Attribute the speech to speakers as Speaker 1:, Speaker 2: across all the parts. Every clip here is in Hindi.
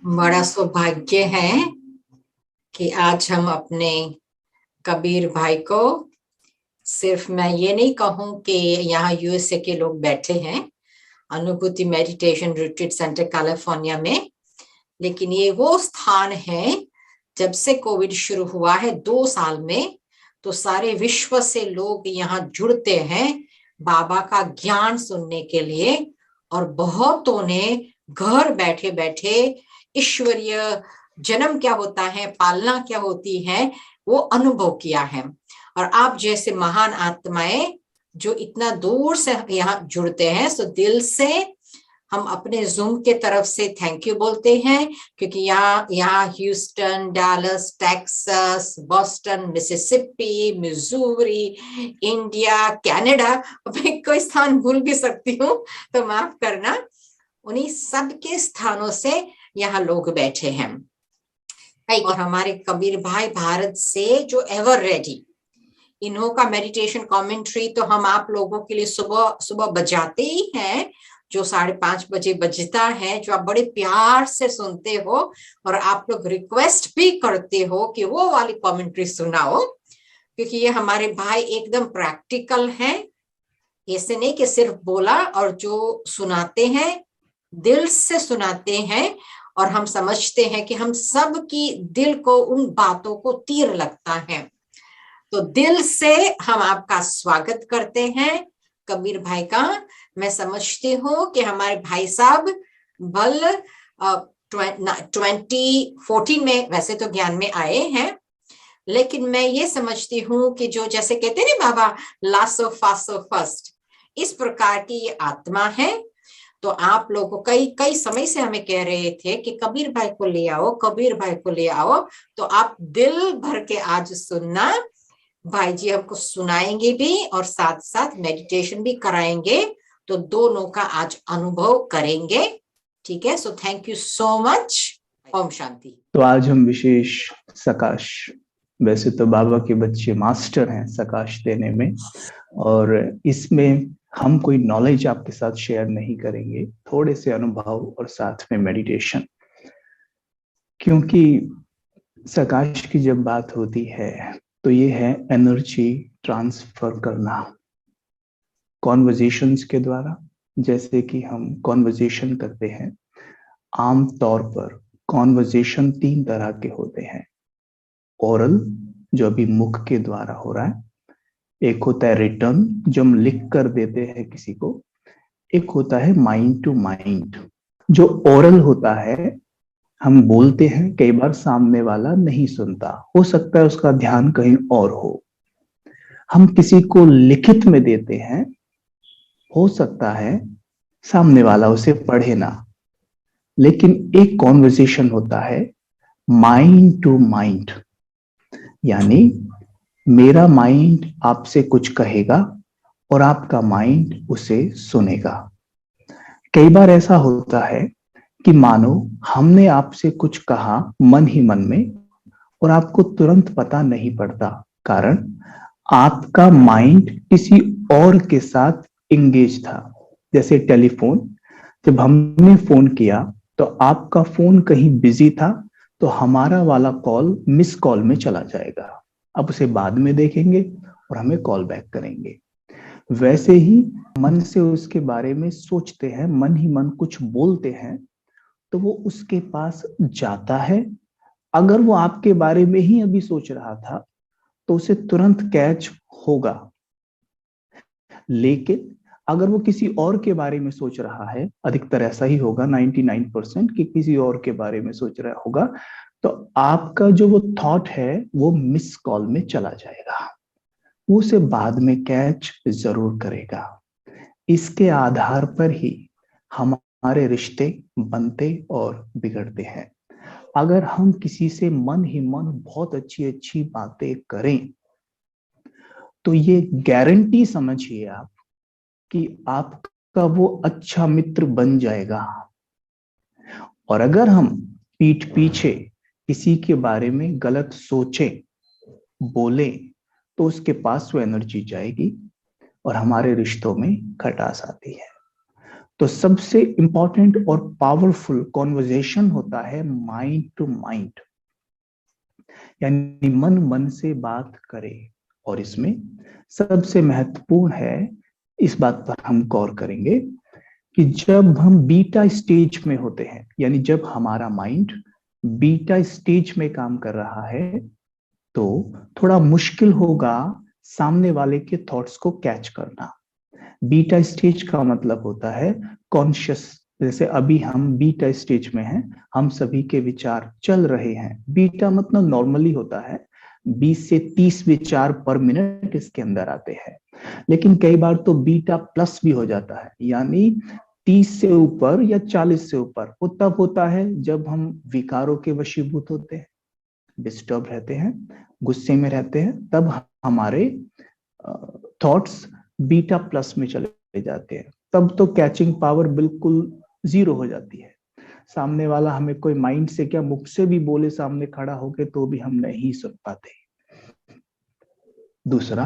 Speaker 1: बड़ा सौभाग्य है कि आज हम अपने कबीर भाई को, सिर्फ मैं ये नहीं कहूं कि यहाँ यूएसए के लोग बैठे हैं अनुभूति मेडिटेशन रिट्रीट सेंटर कैलिफोर्निया में, लेकिन ये वो स्थान है जब से कोविड शुरू हुआ है 2 साल में, तो सारे विश्व से लोग यहाँ जुड़ते हैं बाबा का ज्ञान सुनने के लिए। और बहुतों ने घर बैठे बैठे ईश्वरीय जन्म क्या होता है, पालना क्या होती है, वो अनुभव किया है। और आप जैसे महान आत्माएं जो इतना दूर से यहाँ जुड़ते हैं, सो दिल से हम अपने जूम के तरफ से थैंक यू बोलते हैं, क्योंकि यहाँ Houston, Dallas, Texas, Boston, Mississippi, Missouri, India, Canada, मैं कोई स्थान भूल भी सकती हूँ तो माफ करना, उन्हीं सब के स्थानों से यहाँ लोग बैठे हैं। और हमारे कबीर भाई भारत से जो एवर रेडी, इन्हों का मेडिटेशन कमेंट्री तो हम आप लोगों के लिए सुबह सुबह बजाते ही हैं, जो 5:30 बजे बजता है, जो आप बड़े प्यार से सुनते हो और आप लोग रिक्वेस्ट भी करते हो कि वो वाली कमेंट्री सुनाओ, क्योंकि ये हमारे भाई एकदम प्रैक्टिकल हैं। ऐसे नहीं कि सिर्फ बोला, और जो सुनाते हैं दिल से सुनाते हैं, और हम समझते हैं कि हम सब की दिल को उन बातों को तीर लगता है। तो दिल से हम आपका स्वागत करते हैं कबीर भाई का। मैं समझती हूँ कि हमारे भाई साहब बल 2014 में वैसे तो ज्ञान में आए हैं, लेकिन मैं ये समझती हूँ कि जो जैसे कहते हैं ना बाबा लासो फासो फर्स्ट, इस प्रकार की ये आत्मा है। तो आप लोग कई कई समय से हमें कह रहे थे कि कबीर भाई को ले आओ, कबीर भाई को ले आओ, तो आप दिल भर के आज सुनना। भाई जी हमको सुनाएंगे भी और साथ साथ मेडिटेशन भी कराएंगे, तो दोनों का आज अनुभव करेंगे। ठीक है, so thank you so much. ओम शांति।
Speaker 2: तो आज हम विशेष सकाश, वैसे तो बाबा के बच्चे मास्टर हैं सकाश देने में, और इसमें हम कोई नॉलेज आपके साथ शेयर नहीं करेंगे, थोड़े से अनुभव और साथ में मेडिटेशन। क्योंकि सकाश की जब बात होती है तो ये है एनर्जी ट्रांसफर करना कॉन्वर्जेशंस के द्वारा। जैसे कि हम कॉन्वर्जेशन करते हैं, आम तौर पर कॉन्वर्जेशन 3 तरह के होते हैं। ओरल, जो अभी मुख के द्वारा हो रहा है, एक होता है रिटर्न जो हम लिख कर देते हैं किसी को, एक होता है माइंड टू माइंड। जो ओरल होता है हम बोलते हैं, कई बार सामने वाला नहीं सुनता, हो सकता है उसका ध्यान कहीं और हो। हम किसी को लिखित में देते हैं, हो सकता है सामने वाला उसे पढ़े ना। लेकिन एक कॉन्वर्सेशन होता है माइंड टू माइंड, यानी मेरा माइंड आपसे कुछ कहेगा और आपका माइंड उसे सुनेगा। कई बार ऐसा होता है कि मानो हमने आपसे कुछ कहा मन ही मन में और आपको तुरंत पता नहीं पड़ता, कारण आपका माइंड किसी और के साथ इंगेज था। जैसे टेलीफोन, जब हमने फोन किया तो आपका फोन कहीं बिजी था, तो हमारा वाला कॉल मिस कॉल में चला जाएगा, आप उसे बाद में देखेंगे और हमें कॉल बैक करेंगे। वैसे ही मन से उसके बारे में सोचते हैं, मन ही मन कुछ बोलते हैं, तो वो उसके पास जाता है। अगर वो आपके बारे में ही अभी सोच रहा था तो उसे तुरंत कैच होगा, लेकिन अगर वो किसी और के बारे में सोच रहा है, अधिकतर ऐसा ही होगा 99% कि किसी और के बारे में सोच रहा होगा, तो आपका जो वो थॉट है वो मिस कॉल में चला जाएगा, वो उसे बाद में कैच जरूर करेगा। इसके आधार पर ही हमारे रिश्ते बनते और बिगड़ते हैं। अगर हम किसी से मन ही मन बहुत अच्छी अच्छी बातें करें तो ये गारंटी समझिए आप कि आपका वो अच्छा मित्र बन जाएगा। और अगर हम पीठ पीछे किसी के बारे में गलत सोचें, बोले, तो उसके पास वो एनर्जी जाएगी और हमारे रिश्तों में खटास आती है। तो सबसे इंपॉर्टेंट और पावरफुल कॉन्वर्जेशन होता है माइंड टू माइंड, यानी मन मन से बात करे। और इसमें सबसे महत्वपूर्ण है, इस बात पर हम गौर करेंगे कि जब हम बीटा स्टेज में होते हैं, यानी जब हमारा माइंड बीटा स्टेज में काम कर रहा है, तो थोड़ा मुश्किल होगा सामने वाले के थॉट्स को कैच करना। बीटा स्टेज का मतलब होता है कॉन्शियस। जैसे अभी हम बीटा स्टेज में हैं, हम सभी के विचार चल रहे हैं। बीटा मतलब नॉर्मली होता है 20 से 30 विचार पर मिनट इसके अंदर आते हैं, लेकिन कई बार तो बीटा प्लस भी हो जाता है, यानी 30 से ऊपर या 40 से ऊपर। वो तब होता है जब हम विकारों के वशीभूत होते हैं, डिस्टर्ब रहते हैं, गुस्से में रहते हैं, तब हमारे थॉट्स बीटा प्लस में चले जाते हैं। तब तो कैचिंग पावर बिल्कुल जीरो हो जाती है। सामने वाला हमें कोई माइंड से क्या मुख से भी बोले सामने खड़ा होके, तो भी हम नहीं सुन पाते। दूसरा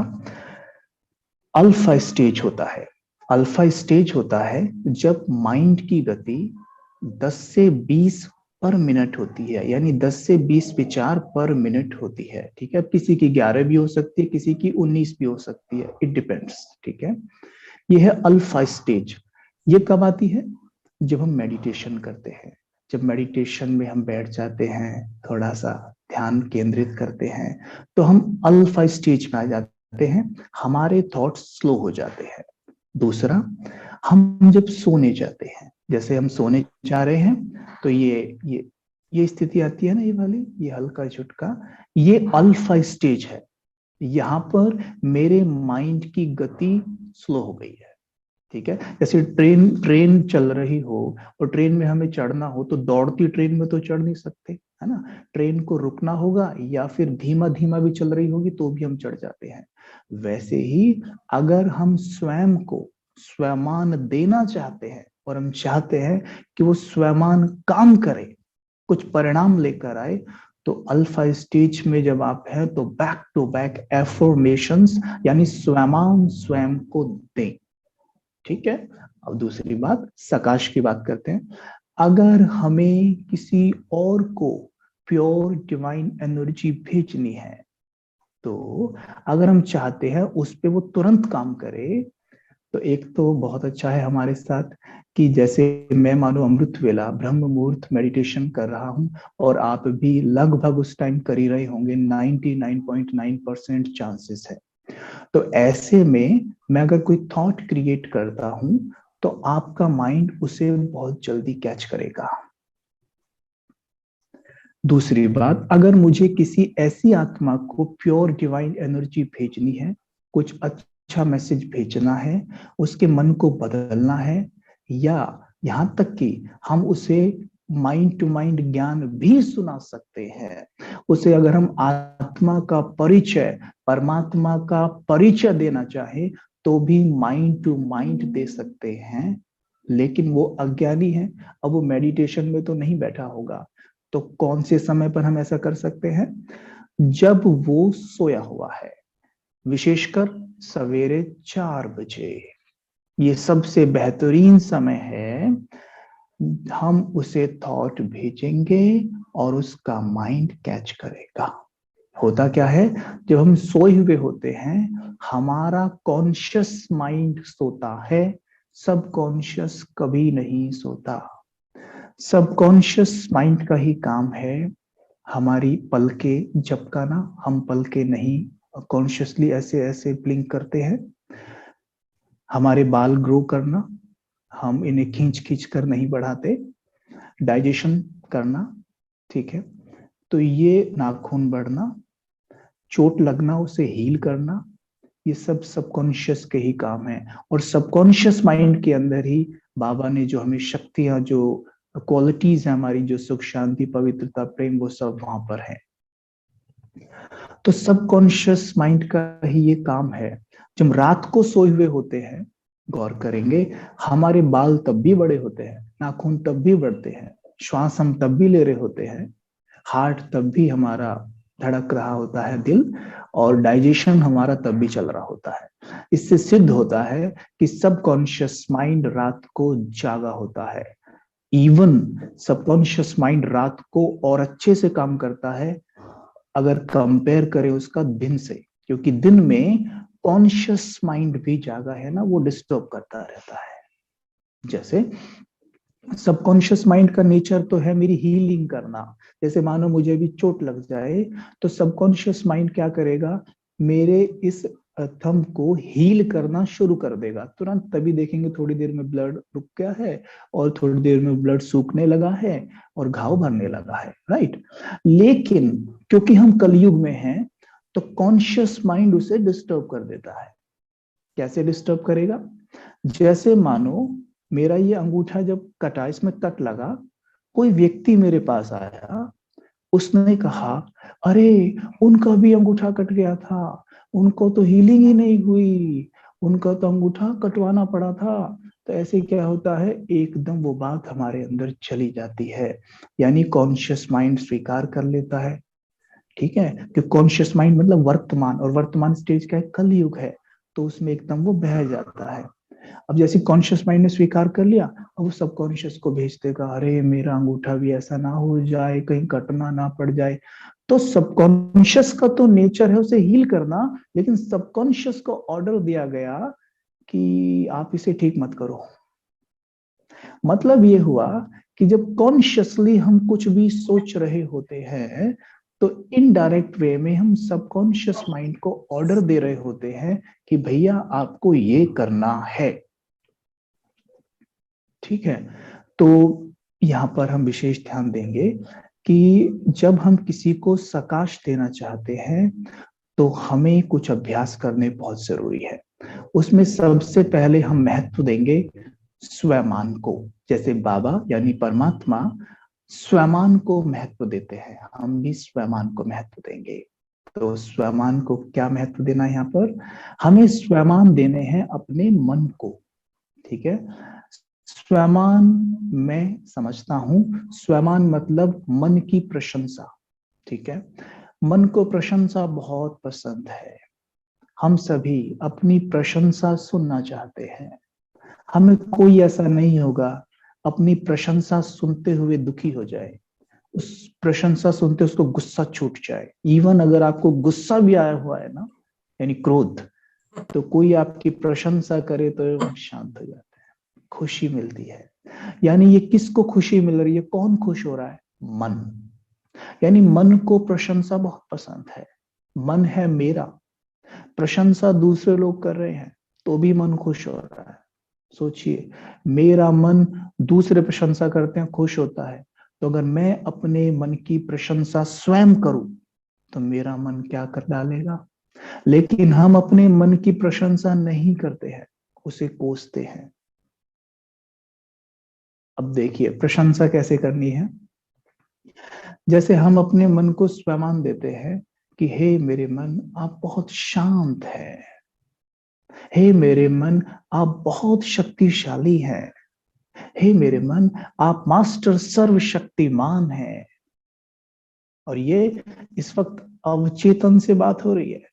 Speaker 2: अल्फा स्टेज होता है। अल्फा स्टेज होता है जब माइंड की गति 10 से 20 पर मिनट होती है, यानी 10 से 20 विचार पर मिनट होती है। ठीक है, किसी की 11 भी हो सकती है, किसी की 19 भी हो सकती है, इट डिपेंड्स। ठीक है, ये है अल्फा स्टेज। ये कब आती है? जब हम मेडिटेशन करते हैं। जब मेडिटेशन में हम बैठ जाते हैं, थोड़ा सा ध्यान केंद्रित करते हैं, तो हम अल्फा स्टेज में आ जाते हैं, हमारे थॉट्स स्लो हो जाते हैं। दूसरा, हम जब सोने जाते हैं, जैसे हम सोने जा रहे हैं, तो ये स्थिति आती है ना, ये वाली, ये हल्का झुटका, ये अल्फा स्टेज है। यहाँ पर मेरे माइंड की गति स्लो हो गई है। ठीक है, जैसे ट्रेन चल रही हो और ट्रेन में हमें चढ़ना हो, तो दौड़ती ट्रेन में तो चढ़ नहीं सकते, है ना। ट्रेन को रुकना होगा, या फिर धीमा धीमा भी चल रही होगी तो भी हम चढ़ जाते हैं। वैसे ही अगर हम स्वयं को स्वमान देना चाहते हैं, और हम चाहते हैं कि वो स्वमान काम करे, कुछ परिणाम लेकर आए, तो अल्फा स्टेज में जब आप हैं, तो बैक टू बैक एफर्मेशंस, यानी स्वयं स्वयं को दें। ठीक है, अब दूसरी बात, सकाश की बात करते हैं। अगर हमें किसी और को प्योर डिवाइन एनर्जी भेजनी है, तो अगर हम चाहते हैं उस पे वो तुरंत काम करे, तो एक तो बहुत अच्छा है हमारे साथ कि जैसे मैं मानो अमृत वेला ब्रह्म मुहूर्त मेडिटेशन कर रहा हूं, और आप भी लगभग उस टाइम कर ही रहे होंगे, 99.9% चांसेस है। तो ऐसे में मैं अगर कोई थॉट क्रिएट करता हूं, तो आपका माइंड उसे बहुत जल्दी कैच करेगा। दूसरी बात, अगर मुझे किसी ऐसी आत्मा को प्योर डिवाइन एनर्जी भेजनी है, कुछ अच्छा मैसेज भेजना है, उसके मन को बदलना है, या यहां तक कि हम उसे माइंड टू माइंड ज्ञान भी सुना सकते हैं, उसे अगर हम आत्मा का परिचय, परमात्मा का परिचय देना चाहे, तो भी माइंड टू माइंड दे सकते हैं। लेकिन वो अज्ञानी है, अब वो मेडिटेशन में तो नहीं बैठा होगा। तो कौन से समय पर हम ऐसा कर सकते हैं? जब वो सोया हुआ है, विशेषकर सवेरे 4 बजे, ये सबसे बेहतरीन समय है। हम उसे थॉट भेजेंगे और उसका माइंड कैच करेगा। होता क्या है, जब हम सोए हुए होते हैं, हमारा कॉन्शियस माइंड सोता है, सबकॉन्शियस कभी नहीं सोता। सबकॉन्शियस माइंड का ही काम है हमारी पलके झपकाना। हम पलके नहीं कॉन्शियसली ऐसे ऐसे ब्लिंक करते हैं। हमारे बाल ग्रो करना, हम इन्हें खींच खींच कर नहीं बढ़ाते। डाइजेशन करना, ठीक है, तो ये नाखून बढ़ना, चोट लगना, उसे हील करना, ये सब सबकॉन्शियस के ही काम है। और सबकॉन्शियस माइंड के अंदर ही बाबा ने जो हमें शक्तियां, जो क्वालिटीज है हमारी, जो सुख शांति पवित्रता प्रेम, वो सब वहां पर है। तो सबकॉन्शियस माइंड का ही ये काम है। जब रात को सोए हुए होते हैं, गौर करेंगे, हमारे बाल तब भी बड़े होते हैं, नाखून तब भी बढ़ते हैं, श्वास हम तब भी ले रहे होते हैं, हार्ट तब भी हमारा धड़क रहा होता है दिल, और डाइजेशन हमारा तब भी चल रहा होता है। इससे सिद्ध होता है कि सबकॉन्शियस माइंड रात को जागा होता है। इवन सबकॉन्शियस माइंड रात को और अच्छे से काम करता है अगर कंपेयर करें उसका दिन से, क्योंकि दिन में कॉन्शियस माइंड भी जागा है ना, वो डिस्टर्ब करता रहता है। जैसे सबकॉन्शियस माइंड का नेचर तो है मेरी हीलिंग करना। जैसे मानो मुझे भी चोट लग जाए तो सबकॉन्शियस माइंड क्या करेगा, मेरे इस थंब को हील करना शुरू कर देगा तुरंत। तभी देखेंगे थोड़ी देर में ब्लड रुक गया है और थोड़ी देर में ब्लड सूखने लगा है और घाव भरने लगा है, राइट। लेकिन क्योंकि हम कलयुग में हैं तो कॉन्शियस माइंड उसे डिस्टर्ब कर देता है। कैसे डिस्टर्ब करेगा? जैसे मानो मेरा ये अंगूठा जब कटा, इसमें कट लगा, कोई व्यक्ति मेरे पास आया, उसने कहा अरे उनका भी अंगूठा कट गया था, उनको तो हीलिंग ही नहीं हुई, उनका तो अंगूठा कटवाना पड़ा था। तो ऐसे क्या होता है, एकदम वो बात हमारे अंदर चली जाती है, यानी कॉन्शियस माइंड स्वीकार कर लेता है। ठीक है, कि कॉन्शियस माइंड मतलब वर्तमान, और वर्तमान स्टेज का कलयुग है, तो उसमें एकदम वो बह जाता है। अब जैसे कॉन्शियस माइंड ने स्वीकार कर लिया, अब वो सबकॉन्शियस को भेज देगा, अरे मेरा अंगूठा भी ऐसा ना हो जाए, कहीं कटना ना पड़ जाए। तो सबकॉन्शियस का तो नेचर है उसे हील करना, लेकिन सबकॉन्शियस को ऑर्डर दिया गया कि आप इसे ठीक मत करो। मतलब ये हुआ कि जब कॉन्शियसली हम कुछ भी सोच रहे होते हैं तो इनडायरेक्ट वे में हम सबकॉन्शियस माइंड को ऑर्डर दे रहे होते हैं कि भैया आपको ये करना है। ठीक है, तो यहाँ पर हम विशेष ध्यान देंगे कि जब हम किसी को सकाश देना चाहते हैं तो हमें कुछ अभ्यास करने बहुत जरूरी है। उसमें सबसे पहले हम महत्व देंगे स्वयमान को। जैसे बाबा यानी परमात्मा स्वयमान को महत्व देते हैं, हम भी स्वयमान को महत्व देंगे। तो स्वयमान को क्या महत्व देना है? यहाँ पर हमें स्वयमान देने हैं अपने मन को। ठीक है, स्वयमान मैं समझता हूं, स्वयमान मतलब मन की प्रशंसा। ठीक है, मन को प्रशंसा बहुत पसंद है, हम सभी अपनी प्रशंसा सुनना चाहते हैं। हमें कोई ऐसा नहीं होगा अपनी प्रशंसा सुनते हुए दुखी हो जाए, उस प्रशंसा सुनते उसको गुस्सा छूट जाए। इवन अगर आपको गुस्सा भी आया हुआ है ना, यानी क्रोध, तो कोई आपकी प्रशंसा करे तो शांत हो जाता है, खुशी मिलती है। यानी ये किसको खुशी मिल रही है, कौन खुश हो रहा है? मन। यानी मन को प्रशंसा बहुत पसंद है। मन है मेरा, प्रशंसा दूसरे लोग कर रहे हैं तो भी मन खुश हो रहा है। सोचिए, मेरा मन दूसरे प्रशंसा करते हैं खुश होता है, तो अगर मैं अपने मन की प्रशंसा स्वयं करूं तो मेरा मन क्या कर डालेगा? लेकिन हम अपने मन की प्रशंसा नहीं करते हैं, उसे कोसते हैं। अब देखिए प्रशंसा कैसे करनी है। जैसे हम अपने मन को स्वयं देते हैं कि हे मेरे मन आप बहुत शांत है, हे मेरे मन आप बहुत शक्तिशाली हैं, हे मेरे मन आप मास्टर सर्वशक्तिमान हैं। और ये इस वक्त अवचेतन से बात हो रही है।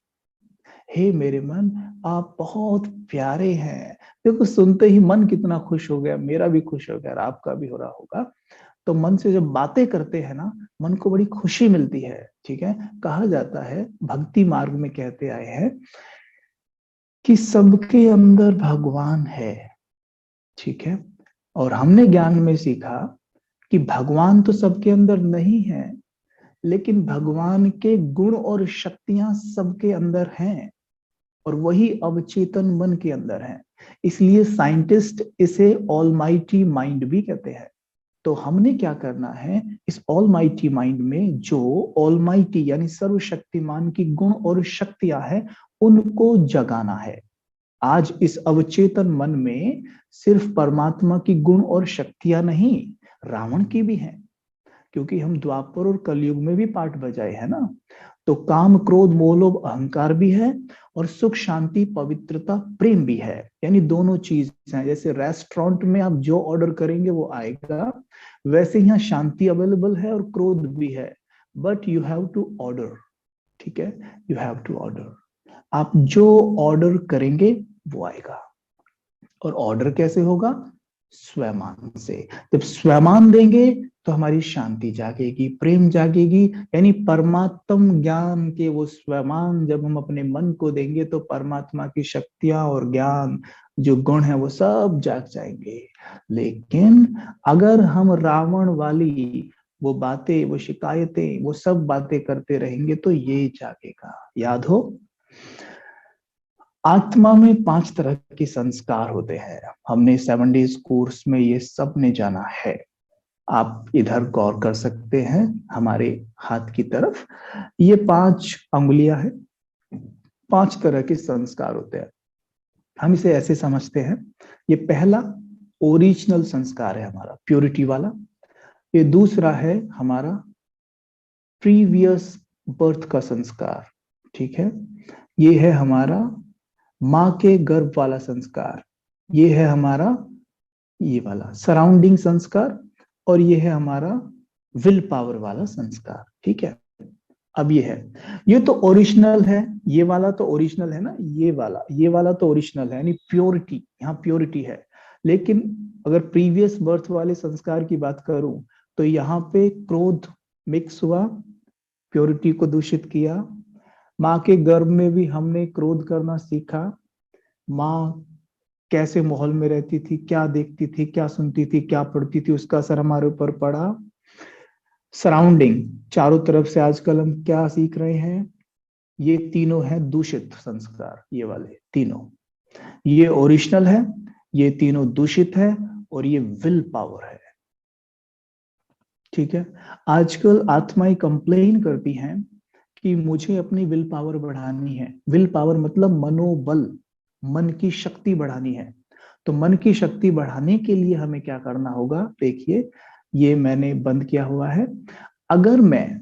Speaker 2: हे मेरे मन आप बहुत प्यारे हैं। देखो सुनते ही मन कितना खुश हो गया, मेरा भी खुश हो गया, आपका भी हो रहा होगा। तो मन से जब बातें करते हैं ना, मन को बड़ी खुशी मिलती है। ठीक है, कहा जाता है भक्ति मार्ग में कहते आए हैं कि सबके अंदर भगवान है। ठीक है, और हमने ज्ञान में सीखा कि भगवान तो सबके अंदर नहीं है, लेकिन भगवान के गुण और शक्तियां सबके अंदर हैं, और वही अवचेतन मन के अंदर है। इसलिए साइंटिस्ट इसे ऑलमाइटी माइंड भी कहते हैं। तो हमने क्या करना है, इस ऑलमाइटी माइंड में जो ऑलमाइटी यानी सर्वशक्तिमान की गुण और शक्तियां हैं उनको जगाना है। आज इस अवचेतन मन में सिर्फ परमात्मा की गुण और शक्तियां नहीं, रावण की भी हैं, क्योंकि हम द्वापर और कलयुग में भी पाठ बजाए है ना। तो काम क्रोध मोह लोभ अहंकार भी है, और सुख शांति पवित्रता प्रेम भी है, यानी दोनों चीज हैं। जैसे रेस्टोरेंट में आप जो ऑर्डर करेंगे वो आएगा, वैसे यहाँ शांति अवेलेबल है और क्रोध भी है, but you have to order. ठीक है, यू हैव टू ऑर्डर। आप जो ऑर्डर करेंगे वो आएगा। और ऑर्डर कैसे होगा? स्वमान से। जब स्वमान देंगे तो हमारी शांति जागेगी, प्रेम जागेगी, यानी परमात्म ज्ञान के वो स्वमान जब हम अपने मन को देंगे तो परमात्मा की शक्तियां और ज्ञान जो गुण है वो सब जाग जाएंगे। लेकिन अगर हम रावण वाली वो बातें, वो शिकायतें, वो सब बातें करते रहेंगे तो ये जागेगा। याद हो, आत्मा में 5 तरह के संस्कार होते हैं। हमने 7 डेज कोर्स में ये सब ने जाना है। आप इधर गौर कर सकते हैं हमारे हाथ की तरफ, ये 5 अंगुलियां हैं। 5 तरह के संस्कार होते हैं। हम इसे ऐसे समझते हैं, ये पहला ओरिजिनल संस्कार है हमारा, प्योरिटी वाला। ये दूसरा है हमारा प्रीवियस बर्थ का संस्कार, ठीक है। ये है हमारा माँ के गर्भ वाला संस्कार। ये है हमारा ये वाला सराउंडिंग संस्कार। और ये है हमारा विल पावर वाला संस्कार, ठीक है। अब ये है, ये तो ओरिजिनल है, ये वाला तो ओरिजिनल है ना, ये वाला तो ओरिजिनल है, यानी प्योरिटी, यहाँ प्योरिटी है। लेकिन अगर प्रीवियस बर्थ वाले संस्कार की बात करूं तो यहाँ पे क्रोध मिक्स हुआ, प्योरिटी को दूषित किया। माँ के गर्भ में भी हमने क्रोध करना सीखा। माँ कैसे माहौल में रहती थी, क्या देखती थी, क्या सुनती थी, क्या पढ़ती थी, उसका असर हमारे ऊपर पड़ा। सराउंडिंग, चारों तरफ से आजकल हम क्या सीख रहे हैं, ये तीनों है दूषित संस्कार, ये वाले तीनों। ये ओरिजिनल है, ये तीनों दूषित है, और ये विल पावर है, ठीक है। आजकल आत्माएं कंप्लेन करती हैं कि मुझे अपनी विल पावर बढ़ानी है। विल पावर मतलब मनोबल, मन की शक्ति बढ़ानी है। तो मन की शक्ति बढ़ाने के लिए हमें क्या करना होगा? देखिए, ये मैंने बंद किया हुआ है। अगर मैं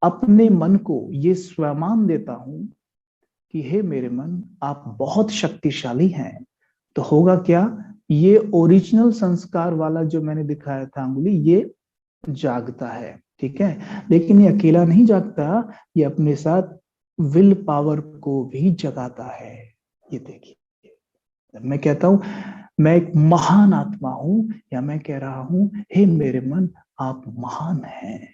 Speaker 2: अपने मन को ये स्वमान देता हूं कि हे मेरे मन, आप बहुत शक्तिशाली हैं, तो होगा क्या? ये ओरिजिनल संस्कार वाला जो मैंने दिखाया था अंगुली, ये जागता है, ठीक है। लेकिन ये अकेला नहीं जागता, ये अपने साथ विल पावर को भी जगाता है। ये देखिए, मैं कहता हूं मैं एक महान आत्मा हूं, या मैं कह रहा हूं हे मेरे मन, आप महान हैं,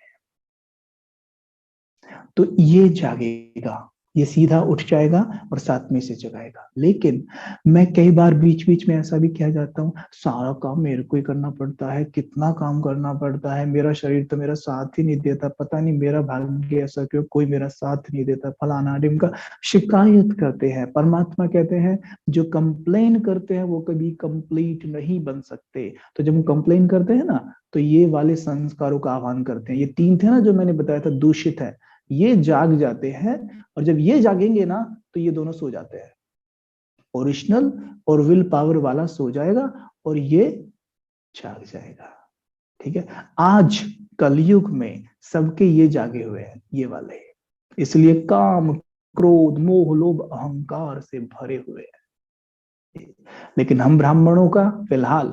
Speaker 2: तो ये जागेगा, ये सीधा उठ जाएगा और साथ में से जगाएगा। लेकिन मैं कई बार बीच बीच में ऐसा भी कह जाता हूँ, सारा काम मेरे को ही करना पड़ता है, कितना काम करना पड़ता है, मेरा शरीर तो मेरा साथ ही नहीं देता, पता नहीं मेरा भाग्य ऐसा क्यों, कोई मेरा साथ नहीं देता, फलाना ढिमका। शिकायत करते हैं। परमात्मा कहते हैं जो कंप्लेन करते हैं वो कभी कंप्लीट नहीं बन सकते। तो जब हम कंप्लेन करते हैं ना, तो ये वाले संस्कारों का आह्वान करते हैं। ये 3 थे ना जो मैंने बताया था दूषित है, ये जाग जाते हैं। और जब ये जागेंगे ना तो ये दोनों सो जाते हैं, ओरिजिनल और विल पावर वाला सो जाएगा और ये जाग जाएगा, ठीक है। आज कलयुग में सबके ये जागे हुए हैं, ये वाले, इसलिए काम क्रोध मोह लोभ अहंकार से भरे हुए हैं। लेकिन हम ब्राह्मणों का फिलहाल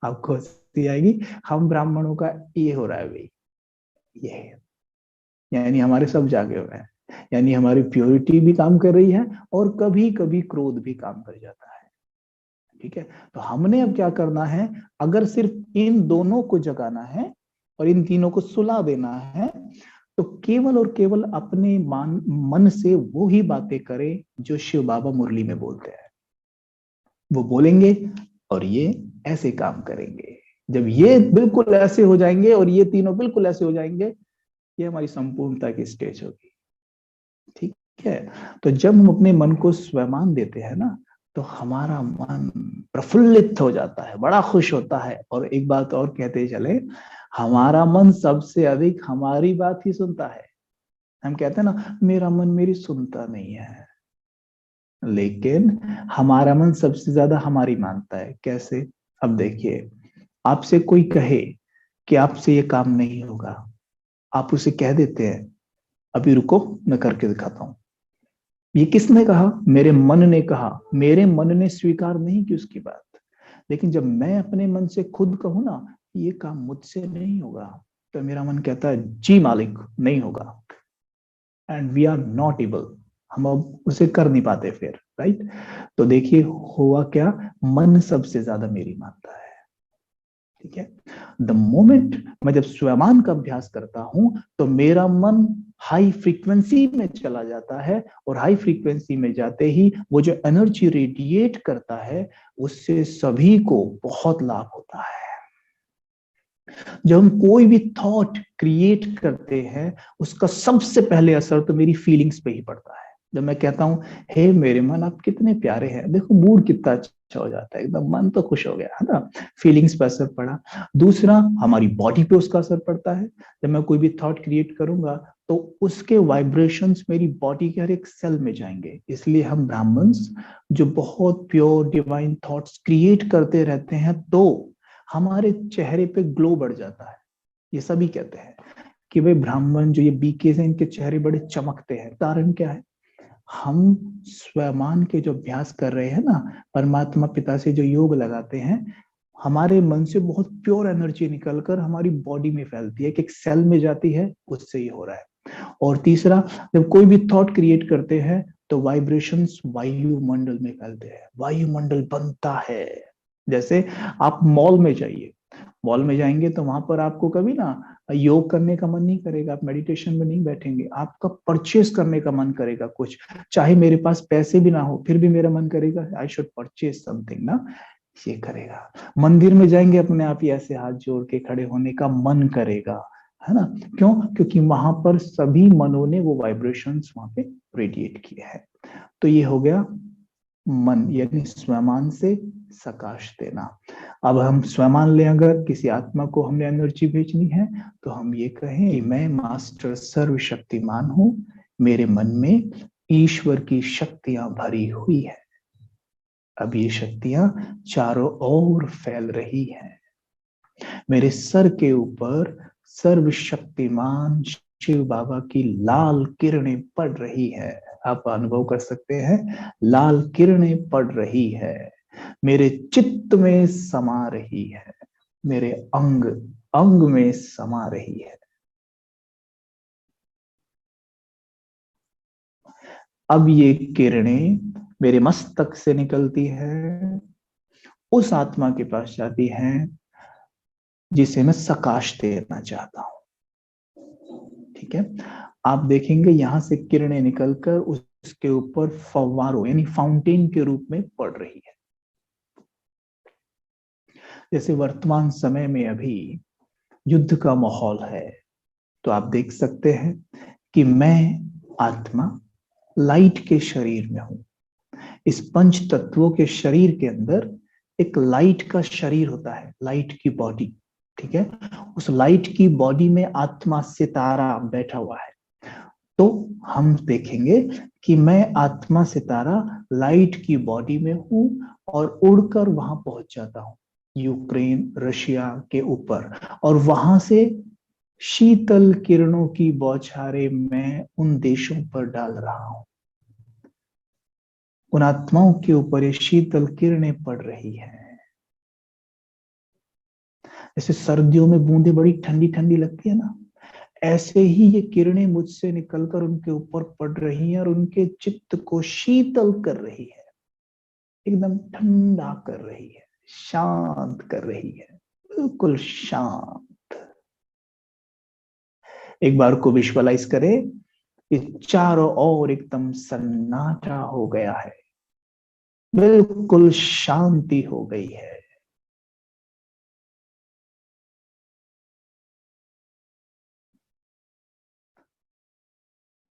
Speaker 2: आपको हंसी आएगी, हम ब्राह्मणों का ये हो रहा है भाई, ये है, यानी हमारे सब जागे हुए हैं, यानी हमारी प्योरिटी भी काम कर रही है और कभी कभी क्रोध भी काम कर जाता है, ठीक है। तो हमने अब क्या करना है, अगर सिर्फ इन दोनों को जगाना है और इन तीनों को सुला देना है, तो केवल और केवल अपने मन से वो ही बातें करें जो शिव बाबा मुरली में बोलते हैं। वो बोलेंगे और ये ऐसे काम करेंगे। जब ये बिल्कुल ऐसे हो जाएंगे और ये तीनों बिल्कुल ऐसे हो जाएंगे, ये हमारी संपूर्णता की स्टेज होगी, ठीक है। तो जब हम अपने मन को स्वमान देते हैं ना, तो हमारा मन प्रफुल्लित हो जाता है, बड़ा खुश होता है। और एक बात और कहते चले, हमारा मन सबसे अधिक हमारी बात ही सुनता है। हम कहते हैं ना, मेरा मन मेरी सुनता नहीं है, लेकिन हमारा मन सबसे ज्यादा हमारी मानता है। कैसे? अब देखिए, आपसे कोई कहे कि आपसे ये काम नहीं होगा, आप उसे कह देते हैं अभी रुको मैं करके दिखाता हूं। ये किसने कहा? मेरे मन ने कहा। मेरे मन ने स्वीकार नहीं की उसकी बात। लेकिन जब मैं अपने मन से खुद कहूं ना, ये काम मुझसे नहीं होगा, तो मेरा मन कहता है जी मालिक, नहीं होगा। And we are not able, हम अब उसे कर नहीं पाते फिर, राइट। तो देखिए हुआ क्या, मन सबसे ज्यादा मेरी मानता है, ठीक है। द मोमेंट मैं जब स्वयमान का अभ्यास करता हूं तो मेरा मन हाई फ्रीक्वेंसी में चला जाता है, और हाई फ्रीक्वेंसी में जाते ही वो जो एनर्जी रेडिएट करता है उससे सभी को बहुत लाभ होता है। जब हम कोई भी थॉट क्रिएट करते हैं उसका सबसे पहले असर तो मेरी फीलिंग्स पे ही पड़ता है। जब मैं कहता हूं हे मेरे मन आप कितने प्यारे हैं, देखो मूड कितना अच्छा हो जाता है, एकदम मन तो खुश हो गया, है ना। फीलिंग्स पे असर पड़ा। दूसरा, हमारी बॉडी पे उसका असर पड़ता है। जब मैं कोई भी थॉट क्रिएट करूंगा तो उसके वाइब्रेशंस मेरी बॉडी के हर एक सेल में जाएंगे। इसलिए हम ब्राह्मण्स जो बहुत प्योर डिवाइन थॉट्स क्रिएट करते रहते हैं तो हमारे चेहरे पे ग्लो बढ़ जाता है। ये सभी कहते हैं कि भाई ब्राह्मण जो ये बीके हैं इनके चेहरे बड़े चमकते हैं। कारण क्या है, हम स्वयमान के जो अभ्यास कर रहे हैं ना, परमात्मा पिता से जो योग लगाते हैं, हमारे मन से बहुत प्योर एनर्जी निकलकर हमारी बॉडी में फैलती है, कि एक सेल में जाती है, उससे ही हो रहा है। और तीसरा, जब कोई भी थॉट क्रिएट करते हैं तो वाइब्रेशंस वायुमंडल में फैलते हैं, वायुमंडल बनता है। जैसे आप मॉल में जाइए, मॉल में जाएंगे तो वहां पर आपको कभी ना योग करने का मन नहीं करेगा, आप मेडिटेशन में नहीं बैठेंगे, आपका परचेस करने का मन करेगा कुछ। चाहे मेरे पास पैसे भी ना हो फिर भी मेरा मन करेगा आई शुड परचेस समथिंग ना, ये करेगा। मंदिर में जाएंगे अपने आप ही ऐसे हाथ जोड़ के खड़े होने का मन करेगा, है ना। क्यों? क्योंकि वहां पर सभी मनों ने वो वाइब्रेशंस वहां पे रेडिएट किए हैं। तो ये हो गया मन, यानी स्वयमान से सकाश देना। अब हम स्वयमान ले, अगर किसी आत्मा को हमने एनर्जी भेजनी है तो हम ये कहें कि मैं मास्टर सर्वशक्तिमान हूं, मेरे मन में ईश्वर की शक्तियां भरी हुई है। अब ये शक्तियां चारों ओर फैल रही हैं। मेरे सर के ऊपर सर्वशक्तिमान शिव बाबा की लाल किरणें पड़ रही है। आप अनुभव कर सकते हैं, लाल किरणें पड़ रही है, मेरे चित्त में समा रही है, मेरे अंग अंग में समा रही है। अब ये किरणें मेरे मस्तक से निकलती है, उस आत्मा के पास जाती हैं जिसे मैं सकाश देना चाहता हूं। ठीक है, आप देखेंगे यहां से किरणें निकलकर उसके ऊपर फव्वारों यानी फाउंटेन के रूप में पड़ रही है। जैसे वर्तमान समय में अभी युद्ध का माहौल है, तो आप देख सकते हैं कि मैं आत्मा लाइट के शरीर में हूं। इस पंच तत्वों के शरीर के अंदर एक लाइट का शरीर होता है, लाइट की बॉडी, ठीक है। उस लाइट की बॉडी में आत्मा सितारा बैठा हुआ है। तो हम देखेंगे कि मैं आत्मा सितारा लाइट की बॉडी में हूं और उड़कर वहां पहुंच जाता हूं यूक्रेन रशिया के ऊपर, और वहां से शीतल किरणों की बौछारें मैं उन देशों पर डाल रहा हूं। उन आत्माओं के ऊपर ये शीतल किरणें पड़ रही हैं। जैसे सर्दियों में बूंदें बड़ी ठंडी ठंडी लगती है ना, ऐसे ही ये किरणें मुझसे निकलकर उनके ऊपर पड़ रही हैं और उनके चित्त को शीतल कर रही है, एकदम ठंडा कर रही है, शांत कर रही है, बिल्कुल शांत। एक बार को विजुअलाइज करें कि चारों ओर एकदम सन्नाटा हो गया है, बिल्कुल शांति हो गई है।